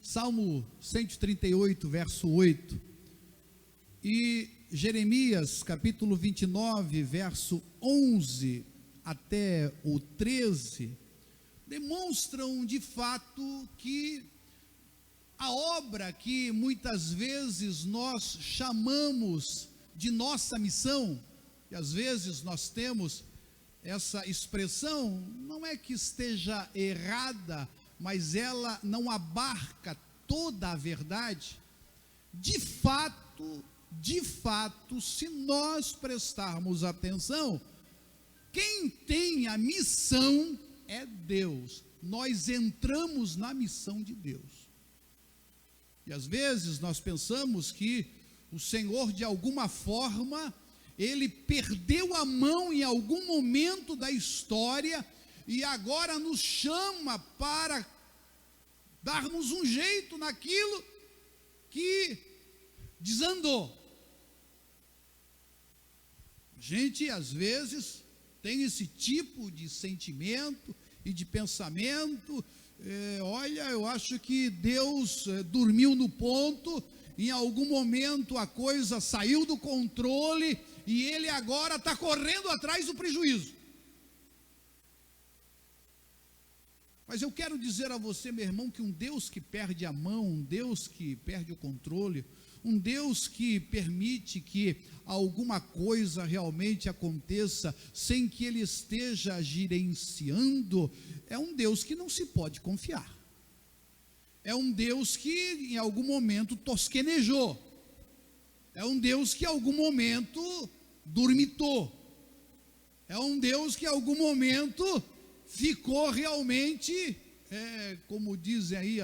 Salmo 138, verso 8, e Jeremias, capítulo 29, verso 11 até o 13, demonstram de fato que a obra que muitas vezes nós chamamos de nossa missão, e às vezes nós temos essa expressão, não é que esteja errada, mas ela não abarca toda a verdade. De fato, se nós prestarmos atenção, quem tem a missão é Deus. Nós entramos na missão de Deus. E às vezes nós pensamos que o Senhor, de alguma forma, Ele perdeu a mão em algum momento da história e agora nos chama para darmos um jeito naquilo que desandou. A gente às vezes tem esse tipo de sentimento e de pensamento, olha, eu acho que Deus dormiu no ponto, em algum momento a coisa saiu do controle e Ele agora está correndo atrás do prejuízo. Mas eu quero dizer a você, meu irmão, que um Deus que perde a mão, um Deus que perde o controle, um Deus que permite que alguma coisa realmente aconteça sem que Ele esteja gerenciando, é um Deus que não se pode confiar. É um Deus que em algum momento tosquenejou. É um Deus que em algum momento dormitou. É um Deus que em algum momento ficou realmente, como dizem aí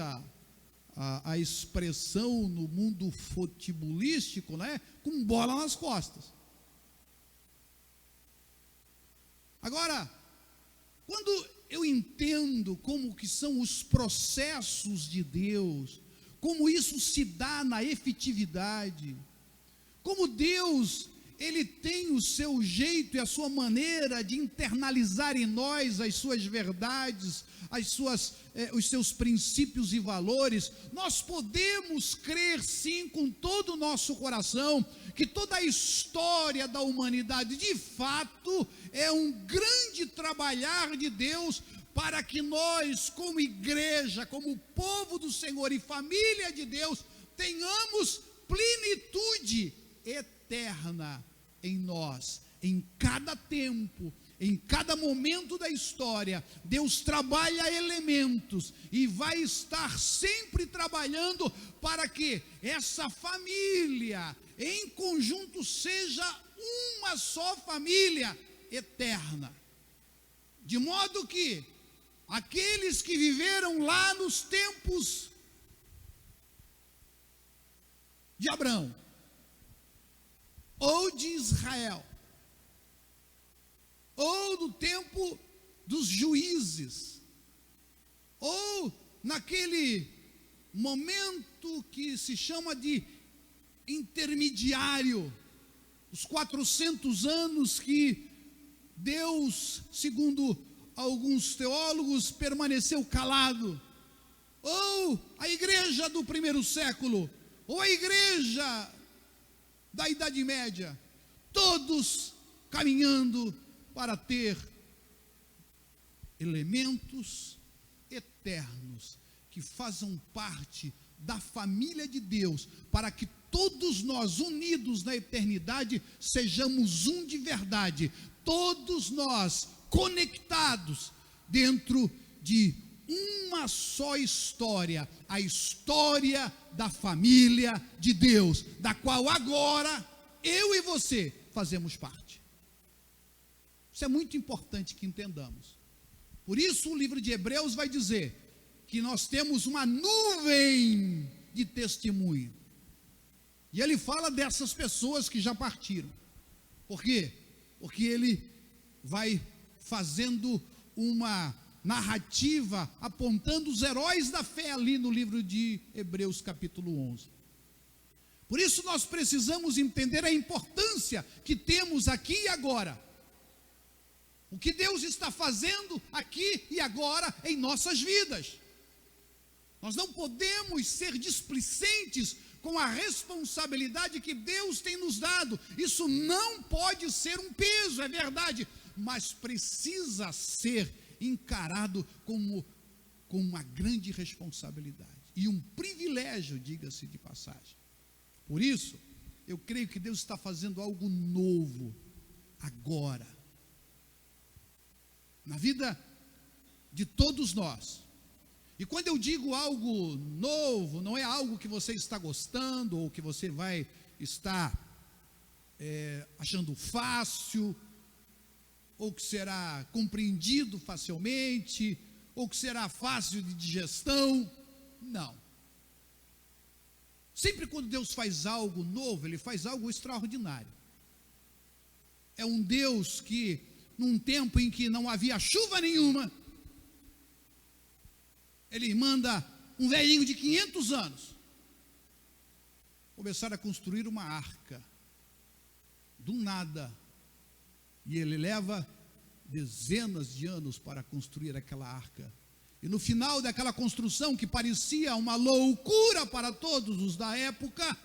a expressão no mundo futebolístico, né? Com bola nas costas. Agora, quando eu entendo como que são os processos de Deus, como isso se dá na efetividade, como Deus, Ele tem o seu jeito e a sua maneira de internalizar em nós as suas verdades, os seus princípios e valores, nós podemos crer sim com todo o nosso coração, que toda a história da humanidade de fato é um grande trabalhar de Deus, para que nós como igreja, como povo do Senhor e família de Deus, tenhamos plenitude eterna em nós, em cada tempo, em cada momento da história. Deus trabalha elementos e vai estar sempre trabalhando para que essa família em conjunto seja uma só família eterna, de modo que aqueles que viveram lá nos tempos de Abraão ou de Israel, ou no tempo dos juízes, ou naquele momento que se chama de intermediário, os 400 anos que Deus, segundo alguns teólogos, permaneceu calado, ou a igreja do primeiro século, ou a igreja da Idade Média, todos caminhando para ter elementos eternos que façam parte da família de Deus, para que todos nós, unidos na eternidade, sejamos um de verdade, todos nós conectados dentro de uma só história, a história da família de Deus, da qual agora eu e você fazemos parte. Isso é muito importante que entendamos. Por isso o livro de Hebreus vai dizer que nós temos uma nuvem de testemunho. E ele fala dessas pessoas que já partiram. Por quê? Porque ele vai fazendo uma narrativa apontando os heróis da fé ali no livro de Hebreus capítulo 11. Por isso nós precisamos entender a importância que temos aqui e agora. O que Deus está fazendo aqui e agora em nossas vidas. Nós não podemos ser displicentes com a responsabilidade que Deus tem nos dado. Isso não pode ser um peso, é verdade, mas precisa ser encarado como com uma grande responsabilidade e um privilégio, diga-se de passagem. Por isso, eu creio que Deus está fazendo algo novo agora na vida de todos nós. E quando eu digo algo novo, não é algo que você está gostando ou que você vai estar achando fácil, ou que será compreendido facilmente, ou que será fácil de digestão. Não. Sempre quando Deus faz algo novo, Ele faz algo extraordinário. É um Deus que, num tempo em que não havia chuva nenhuma, Ele manda um velhinho de 500 anos começar a construir uma arca, do nada, e Ele leva dezenas de anos para construir aquela arca. E no final daquela construção, que parecia uma loucura para todos os da época,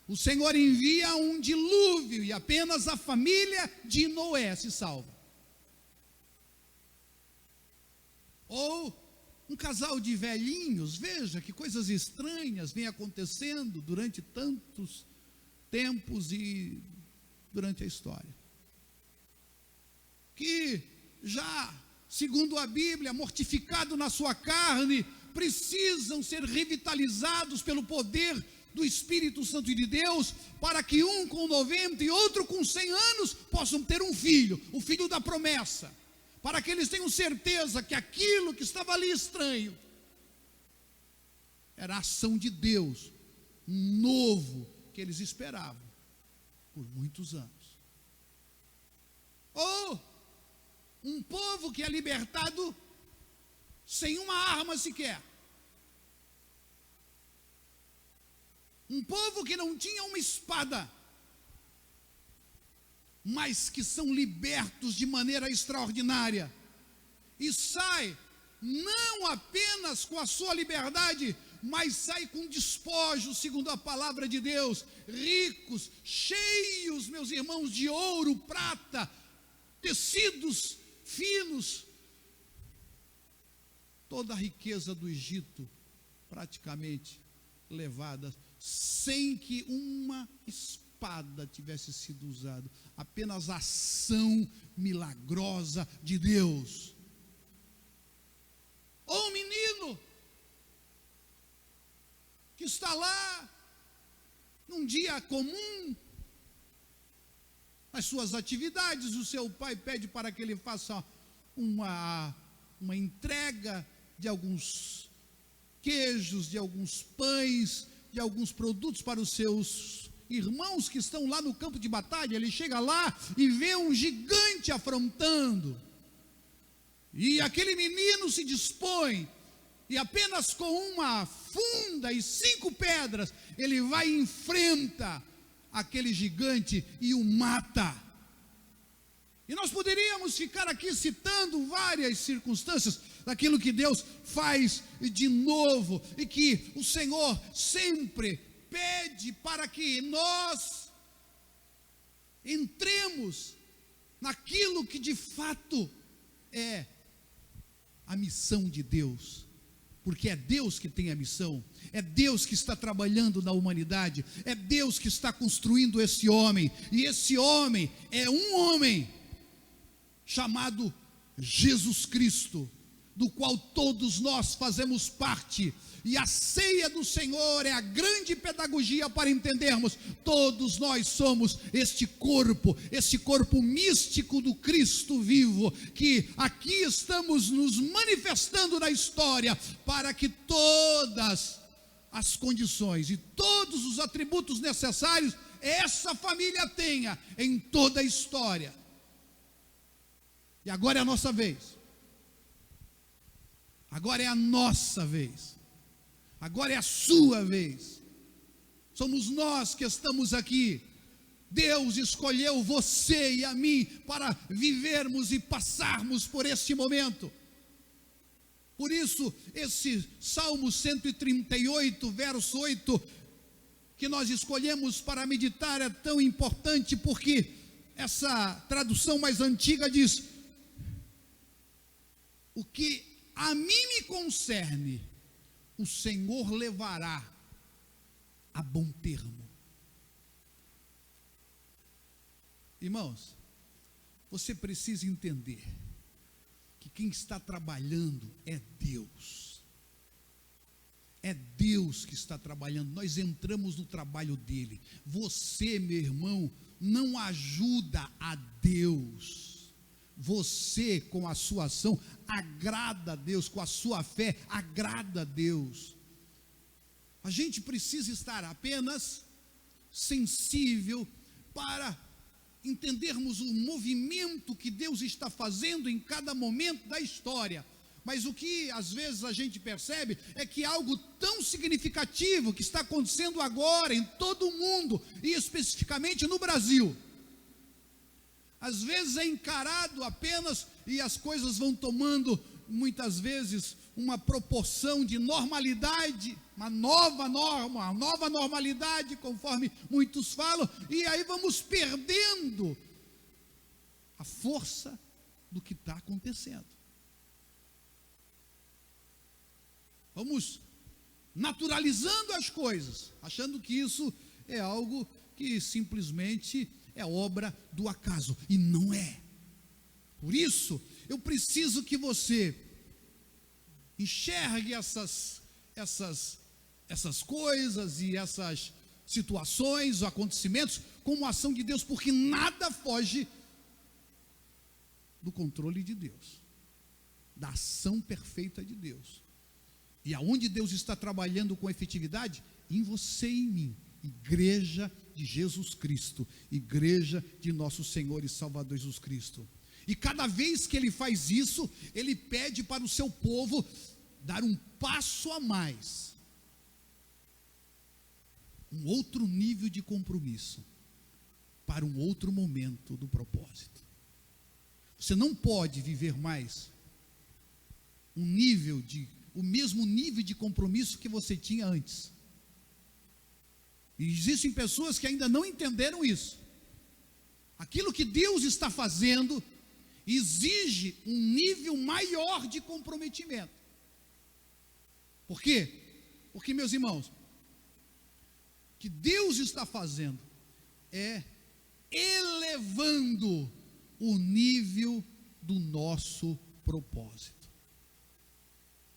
o Senhor envia um dilúvio e apenas a família de Noé se salva. Ou um casal de velhinhos, veja que coisas estranhas vêm acontecendo durante tantos tempos e durante a história. Que já, segundo a Bíblia, mortificado na sua carne, precisam ser revitalizados pelo poder do Espírito Santo de Deus, para que um com 90 e outro com 100 anos possam ter um filho, o filho da promessa, para que eles tenham certeza que aquilo que estava ali estranho era a ação de Deus, novo, que eles esperavam por muitos anos. Ou um povo que é libertado sem uma arma sequer. Um povo que não tinha uma espada, mas que são libertos de maneira extraordinária. E sai não apenas com a sua liberdade, mas sai com despojos, segundo a palavra de Deus, ricos, cheios, meus irmãos, de ouro, prata, tecidos finos, toda a riqueza do Egito praticamente levada, sem que uma espada tivesse sido usada, apenas a ação milagrosa de Deus. Ou um menino que está lá num dia comum, nas suas atividades, o seu pai pede para que ele faça uma entrega de alguns queijos, de alguns pães, de alguns produtos para os seus irmãos que estão lá no campo de batalha. Ele chega lá e vê um gigante afrontando, e aquele menino se dispõe, e apenas com uma funda e 5 pedras, ele vai e enfrenta aquele gigante e o mata. E nós poderíamos ficar aqui citando várias circunstâncias daquilo que Deus faz de novo, e que o Senhor sempre pede para que nós entremos naquilo que de fato é a missão de Deus. Porque é Deus que tem a missão, é Deus que está trabalhando na humanidade, é Deus que está construindo esse homem, e esse homem é um homem chamado Jesus Cristo, do qual todos nós fazemos parte. E a ceia do Senhor é a grande pedagogia para entendermos: todos nós somos este corpo místico do Cristo vivo, que aqui estamos nos manifestando na história, para que todas as condições e todos os atributos necessários essa família tenha em toda a história. E agora é a nossa vez. Agora é a nossa vez. Agora é a sua vez. Somos nós que estamos aqui. Deus escolheu você e a mim para vivermos e passarmos por este momento. Por isso, esse Salmo 138, verso 8, que nós escolhemos para meditar é tão importante, porque essa tradução mais antiga diz: o que a mim me concerne, o Senhor levará a bom termo. Irmãos, você precisa entender que quem está trabalhando é Deus. É Deus que está trabalhando. Nós entramos no trabalho dele. Você, meu irmão, não ajuda a Deus. Você, com a sua ação, agrada a Deus. Com a sua fé, agrada a Deus. A gente precisa estar apenas sensível para entendermos o movimento que Deus está fazendo em cada momento da história. Mas o que às vezes a gente percebe é que algo tão significativo que está acontecendo agora em todo o mundo, e especificamente no Brasil, às vezes é encarado apenas, e as coisas vão tomando muitas vezes uma proporção de normalidade, uma nova norma, uma nova normalidade, conforme muitos falam, e aí vamos perdendo a força do que está acontecendo. Vamos naturalizando as coisas, achando que isso é algo que simplesmente é obra do acaso, e não é. Por isso, eu preciso que você enxergue essas coisas e essas situações, acontecimentos, como ação de Deus, porque nada foge do controle de Deus, da ação perfeita de Deus. E aonde Deus está trabalhando com efetividade? Em você e em mim, igreja de Jesus Cristo, igreja de nosso Senhor e Salvador Jesus Cristo. E cada vez que Ele faz isso, Ele pede para o seu povo dar um passo a mais, um outro nível de compromisso, para um outro momento do propósito. Você não pode viver mais o mesmo nível de compromisso que você tinha antes. E existem pessoas que ainda não entenderam isso. Aquilo que Deus está fazendo exige um nível maior de comprometimento. Por quê? Porque, meus irmãos, o que Deus está fazendo é elevando o nível do nosso propósito.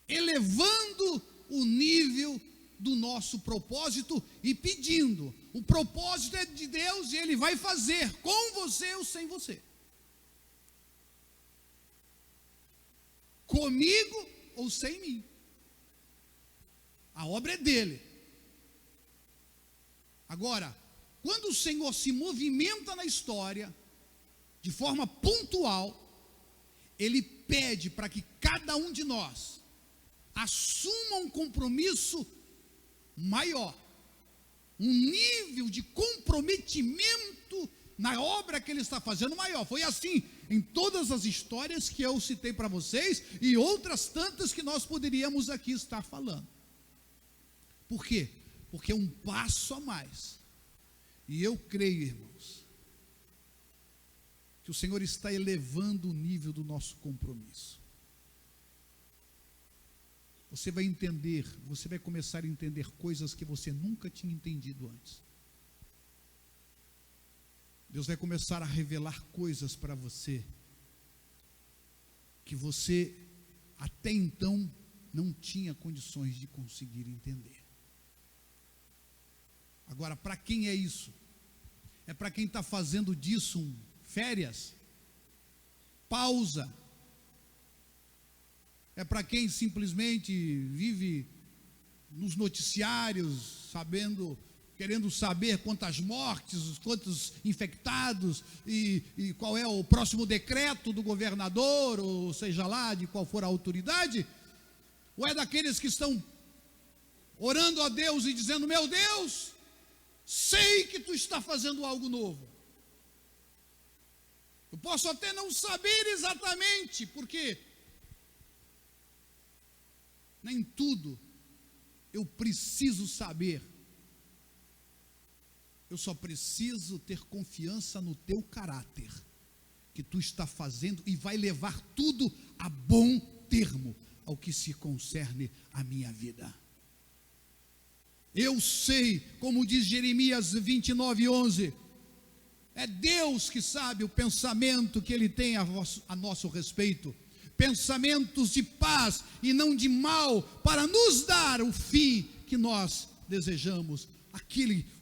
Elevando o nível do nosso propósito e pedindo. O propósito é de Deus e Ele vai fazer com você ou sem você. Comigo ou sem mim. A obra é dele. Agora, quando o Senhor se movimenta na história, de forma pontual, Ele pede para que cada um de nós assuma um compromisso maior, um nível de comprometimento na obra que Ele está fazendo maior. Foi assim em todas as histórias que eu citei para vocês e outras tantas que nós poderíamos aqui estar falando. Por quê? Porque é um passo a mais. E eu creio, irmãos, que o Senhor está elevando o nível do nosso compromisso. Você vai entender, você vai começar a entender coisas que você nunca tinha entendido antes. Deus vai começar a revelar coisas para você que você até então não tinha condições de conseguir entender. Agora, para quem é isso? É para quem está fazendo disso férias, pausa. É para quem simplesmente vive nos noticiários, querendo saber quantas mortes, quantos infectados e qual é o próximo decreto do governador, ou seja lá, de qual for a autoridade? Ou é daqueles que estão orando a Deus e dizendo: meu Deus, sei que tu está fazendo algo novo. Eu posso até não saber exatamente, porque nem tudo eu preciso saber. Eu só preciso ter confiança no teu caráter, que tu está fazendo e vai levar tudo a bom termo, ao que se concerne à minha vida. Eu sei, como diz Jeremias 29:11, é Deus que sabe o pensamento que Ele tem a nosso respeito, pensamentos de paz e não de mal, para nos dar o fim que nós desejamos,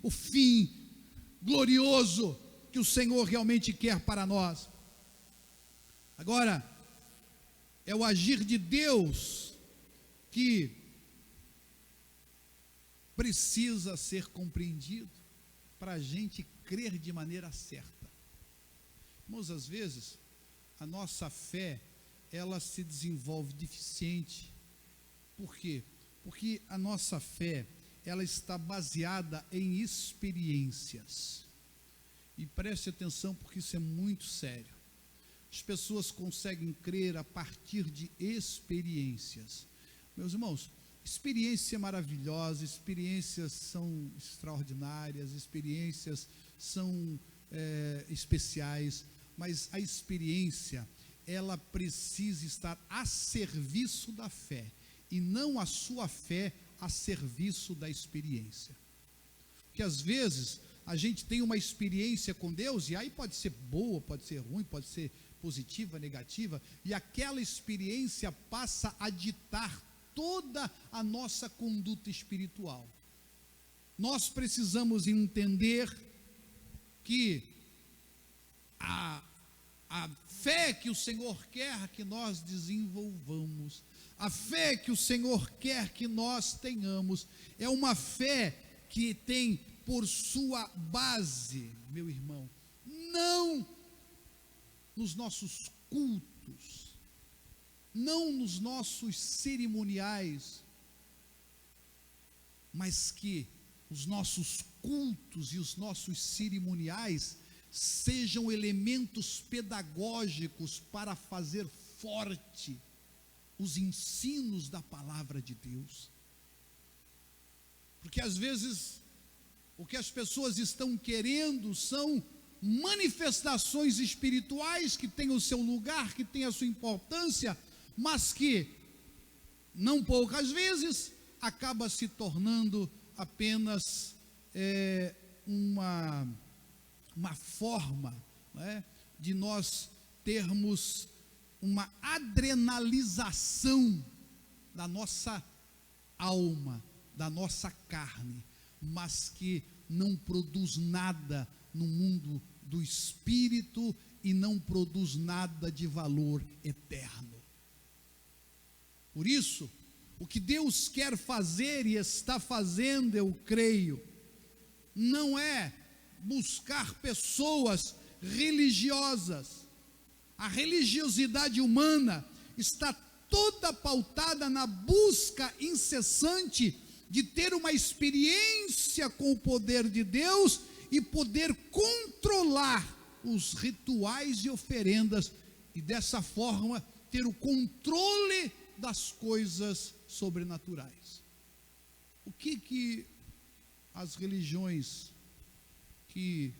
o fim glorioso que o Senhor realmente quer para nós. Agora, é o agir de Deus que precisa ser compreendido para a gente crer de maneira certa. Irmãos, às vezes a nossa fé, ela se desenvolve deficiente. Por quê? Porque a nossa fé, ela está baseada em experiências. E preste atenção, porque isso é muito sério. As pessoas conseguem crer a partir de experiências. Meus irmãos, experiência é maravilhosa, experiências são extraordinárias, experiências são especiais, mas a experiência, ela precisa estar a serviço da fé, e não a sua fé a serviço da experiência. Porque às vezes a gente tem uma experiência com Deus, e aí pode ser boa, pode ser ruim, pode ser positiva, negativa, e aquela experiência passa a ditar toda a nossa conduta espiritual. Nós precisamos entender que a fé que o Senhor quer que nós desenvolvamos, a fé que o Senhor quer que nós tenhamos, é uma fé que tem por sua base, meu irmão, não nos nossos cultos, não nos nossos cerimoniais, mas que os nossos cultos e os nossos cerimoniais sejam elementos pedagógicos para fazer forte os ensinos da palavra de Deus. Porque às vezes o que as pessoas estão querendo são manifestações espirituais que têm o seu lugar, que têm a sua importância, mas que, não poucas vezes, acaba se tornando apenas uma forma, né, de nós termos uma adrenalização da nossa alma, da nossa carne, mas que não produz nada no mundo do espírito e não produz nada de valor eterno. Por isso, o que Deus quer fazer e está fazendo, eu creio, não é buscar pessoas religiosas. A religiosidade humana está toda pautada na busca incessante de ter uma experiência com o poder de Deus e poder controlar os rituais e oferendas, e dessa forma ter o controle das coisas sobrenaturais. O que as religiões que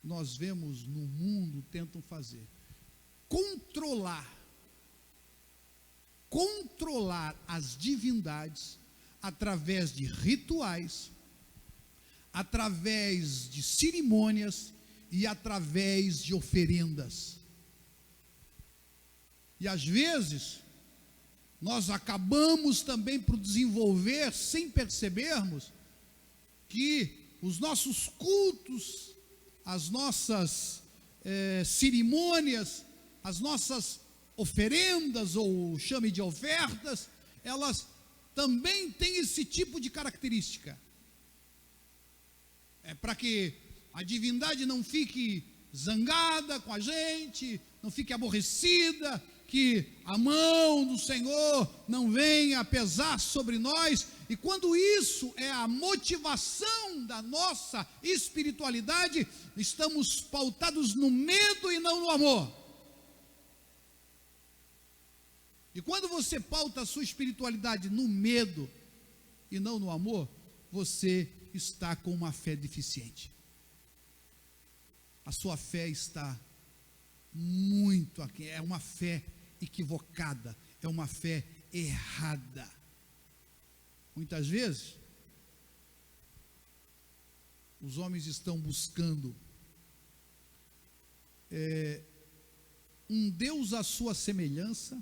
nós vemos no mundo tentam fazer? Controlar as divindades através de rituais, através de cerimônias e através de oferendas. E às vezes nós acabamos também por desenvolver, sem percebermos, que os nossos cultos, as nossas cerimônias, as nossas oferendas, ou chame de ofertas, elas também têm esse tipo de característica. É para que a divindade não fique zangada com a gente, não fique aborrecida, que a mão do Senhor não venha a pesar sobre nós. E quando isso é a motivação da nossa espiritualidade, estamos pautados no medo e não no amor. E quando você pauta a sua espiritualidade no medo e não no amor, você está com uma fé deficiente. A sua fé está muito aqui, é uma fé equivocada, é uma fé errada. Muitas vezes, os homens estão buscando um Deus à sua semelhança,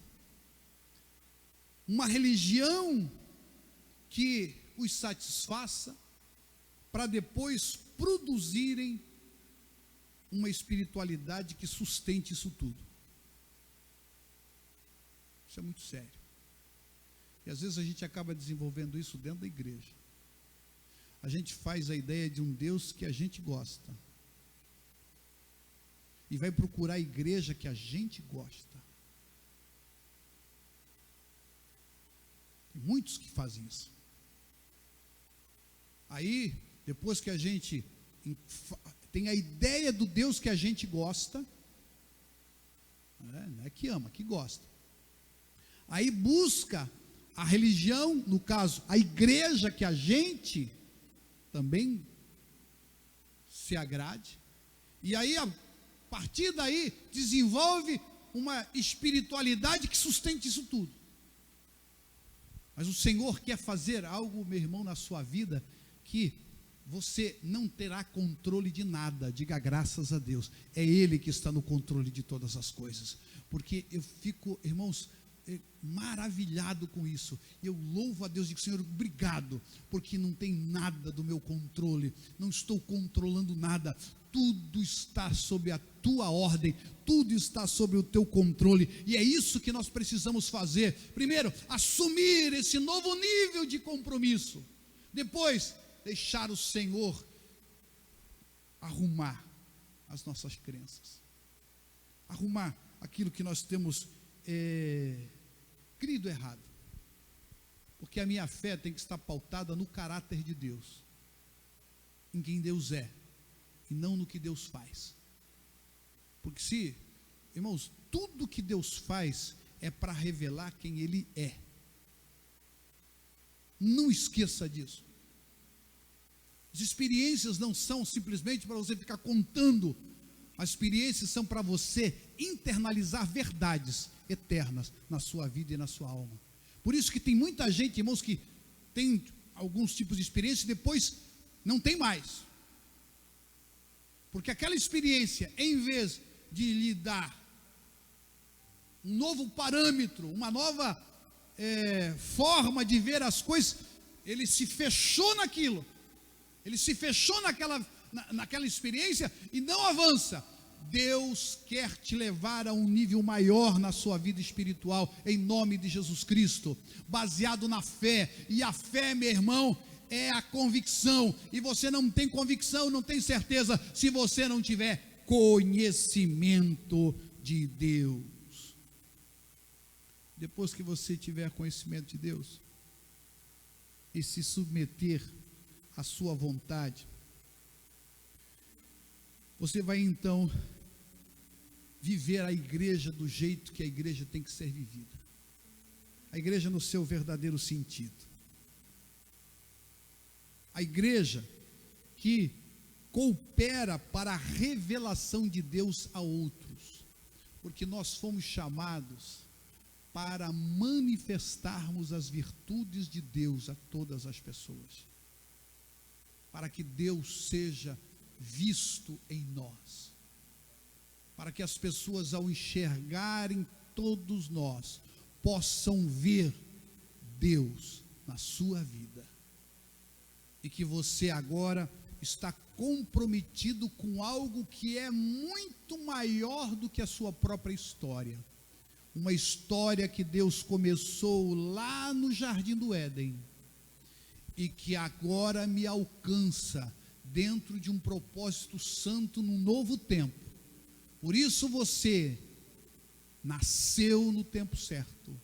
uma religião que os satisfaça, para depois produzirem uma espiritualidade que sustente isso tudo. Isso é muito sério. E às vezes a gente acaba desenvolvendo isso dentro da igreja. A gente faz a ideia de um Deus que a gente gosta e vai procurar a igreja que a gente gosta. Tem muitos que fazem isso. Aí, depois que a gente tem a ideia do Deus que a gente gosta, não é que ama, que gosta. Aí busca a religião, no caso, a igreja que a gente também se agrade. E aí, a partir daí, desenvolve uma espiritualidade que sustente isso tudo. Mas o Senhor quer fazer algo, meu irmão, na sua vida, que você não terá controle de nada. Diga graças a Deus. É Ele que está no controle de todas as coisas. Porque eu fico, irmãos, maravilhado com isso. Eu louvo a Deus e digo: Senhor, obrigado, porque não tem nada do meu controle, não estou controlando nada, tudo está sob a tua ordem, tudo está sob o teu controle. E é isso que nós precisamos fazer. Primeiro, assumir esse novo nível de compromisso. Depois, deixar o Senhor arrumar as nossas crenças, arrumar aquilo que nós temos crido errado, porque a minha fé tem que estar pautada no caráter de Deus, em quem Deus é, e não no que Deus faz. Porque se, irmãos, tudo que Deus faz é para revelar quem Ele é. Não esqueça disso. As experiências não são simplesmente para você ficar contando. As experiências são para você internalizar verdades eternas na sua vida e na sua alma. Por isso que tem muita gente, irmãos, que tem alguns tipos de experiência e depois não tem mais. Porque aquela experiência, em vez de lhe dar um novo parâmetro, uma nova forma de ver as coisas, ele se fechou naquilo. Ele se fechou naquela experiência e não avança. Deus quer te levar a um nível maior na sua vida espiritual, em nome de Jesus Cristo, baseado na fé. E a fé, meu irmão, é a convicção. E você não tem convicção, não tem certeza, se você não tiver conhecimento de Deus. Depois que você tiver conhecimento de Deus e se submeter à sua vontade, você vai então viver a igreja do jeito que a igreja tem que ser vivida. A igreja no seu verdadeiro sentido. A igreja que coopera para a revelação de Deus a outros. Porque nós fomos chamados para manifestarmos as virtudes de Deus a todas as pessoas. Para que Deus seja visto em nós, para que as pessoas, ao enxergarem todos nós, possam ver Deus na sua vida, e que você agora está comprometido com algo que é muito maior do que a sua própria história, uma história que Deus começou lá no Jardim do Éden, e que agora me alcança dentro de um propósito santo num novo tempo. Por isso você nasceu no tempo certo,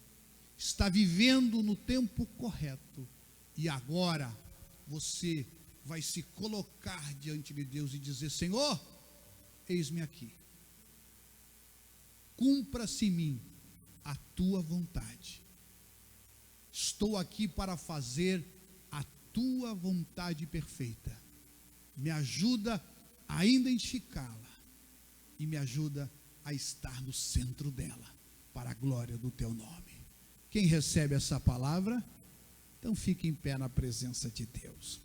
está vivendo no tempo correto, e agora você vai se colocar diante de Deus e dizer: Senhor, eis-me aqui, cumpra-se em mim a tua vontade. Estou aqui para fazer a tua vontade perfeita. Me ajuda a identificá-la e me ajuda a estar no centro dela, para a glória do teu nome. Quem recebe essa palavra, então fique em pé na presença de Deus.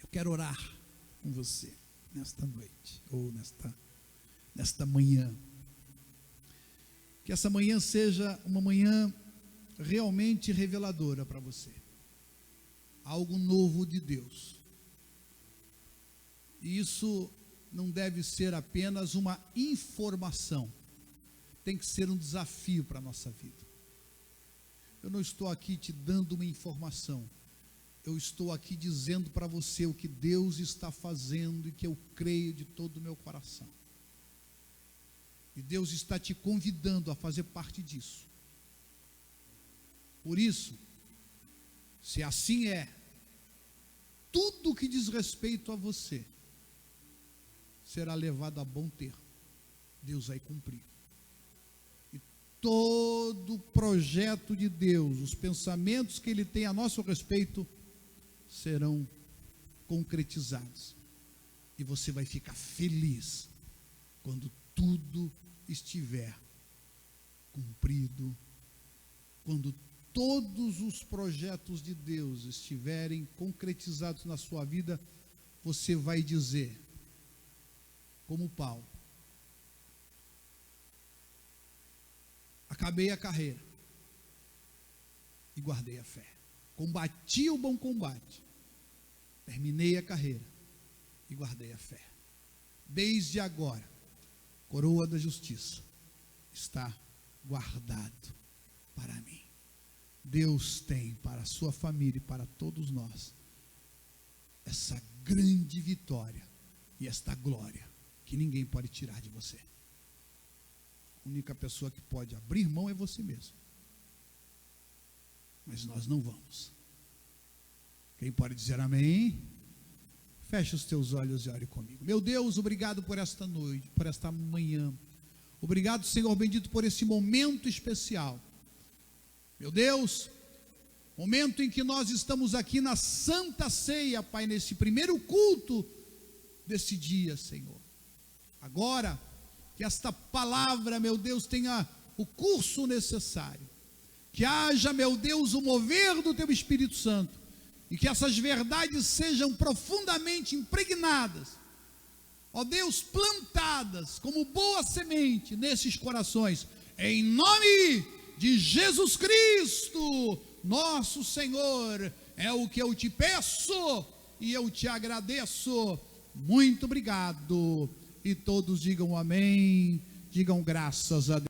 Eu quero orar com você nesta noite, ou nesta manhã. Que essa manhã seja uma manhã realmente reveladora para você. Algo novo de Deus. E isso não deve ser apenas uma informação. Tem que ser um desafio para a nossa vida. Eu não estou aqui te dando uma informação. Eu estou aqui dizendo para você o que Deus está fazendo e que eu creio de todo o meu coração. E Deus está te convidando a fazer parte disso. Por isso, se assim é, tudo que diz respeito a você será levado a bom termo. Deus vai cumprir. E todo projeto de Deus, os pensamentos que Ele tem a nosso respeito, serão concretizados. E você vai ficar feliz quando tudo estiver cumprido, quando todos os projetos de Deus estiverem concretizados na sua vida, você vai dizer, como Paulo: acabei a carreira e guardei a fé. Combati o bom combate, terminei a carreira e guardei a fé. Desde agora, coroa da justiça está guardado para mim. Deus tem para a sua família e para todos nós essa grande vitória e esta glória que ninguém pode tirar de você. A única pessoa que pode abrir mão é você mesmo. Mas nós não vamos. Quem pode dizer amém? Feche os teus olhos e ore comigo. Meu Deus, obrigado por esta noite, por esta manhã. Obrigado, Senhor bendito, por esse momento especial. Meu Deus, momento em que nós estamos aqui na Santa Ceia, Pai, nesse primeiro culto desse dia, Senhor. Agora, que esta palavra, meu Deus, tenha o curso necessário. Que haja, meu Deus, o mover do Teu Espírito Santo. E que essas verdades sejam profundamente impregnadas, ó Deus, plantadas como boa semente nesses corações. Em nome de Jesus Cristo, nosso Senhor, é o que eu te peço e eu te agradeço. Muito obrigado. E todos digam amém, digam graças a Deus.